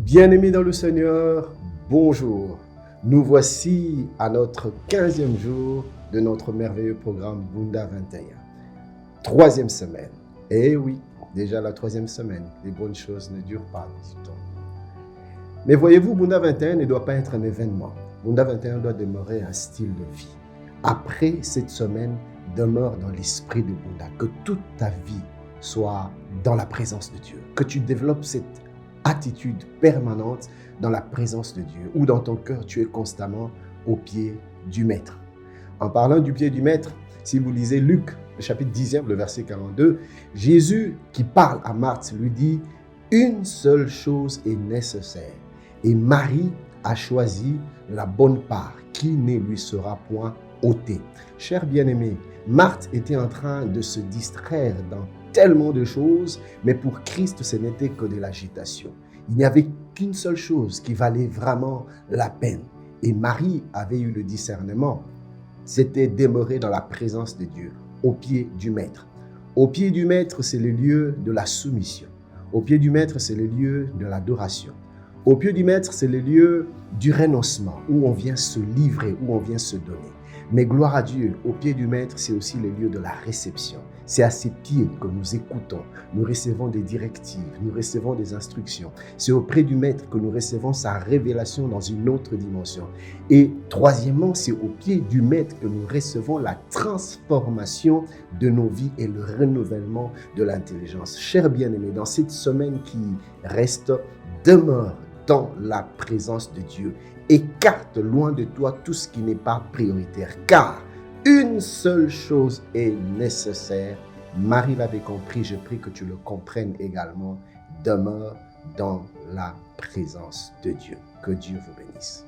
Bien-aimés dans le Seigneur, bonjour. Nous voici à notre 15e jour de notre merveilleux programme Bunda 21. Troisième semaine. Eh oui, déjà la troisième semaine. Les bonnes choses ne durent pas, dit-on. Mais voyez-vous, Bunda 21 ne doit pas être un événement. Bunda 21 doit demeurer un style de vie. Après cette semaine, demeure dans l'esprit de Bunda. Que toute ta vie soit dans la présence de Dieu. Que tu développes cette attitude permanente dans la présence de Dieu, ou dans ton cœur, tu es constamment au pied du Maître. En parlant du pied du Maître, si vous lisez Luc, le chapitre 10e, le verset 42, Jésus qui parle à Marthe lui dit « Une seule chose est nécessaire, et Marie a choisi la bonne part qui ne lui sera point ôtée. » Chers bien-aimés, Marthe était en train de se distraire dans tellement de choses, mais pour Christ, ce n'était que de l'agitation. Il n'y avait qu'une seule chose qui valait vraiment la peine. Et Marie avait eu le discernement. C'était demeurer dans la présence de Dieu, au pied du Maître. Au pied du Maître, c'est le lieu de la soumission. Au pied du Maître, c'est le lieu de l'adoration. Au pied du Maître, c'est le lieu du renoncement, où on vient se livrer, où on vient se donner. Mais gloire à Dieu, au pied du Maître, c'est aussi le lieu de la réception. C'est à ses pieds que nous écoutons, nous recevons des directives, nous recevons des instructions. C'est auprès du Maître que nous recevons sa révélation dans une autre dimension. Et troisièmement, c'est au pied du Maître que nous recevons la transformation de nos vies et le renouvellement de l'intelligence. Chers bien-aimés, dans cette semaine qui reste, demeure dans la présence de Dieu. Écarte loin de toi tout ce qui n'est pas prioritaire, car une seule chose est nécessaire. Marie l'avait compris, je prie que tu le comprennes également. Demeure dans la présence de Dieu. Que Dieu vous bénisse.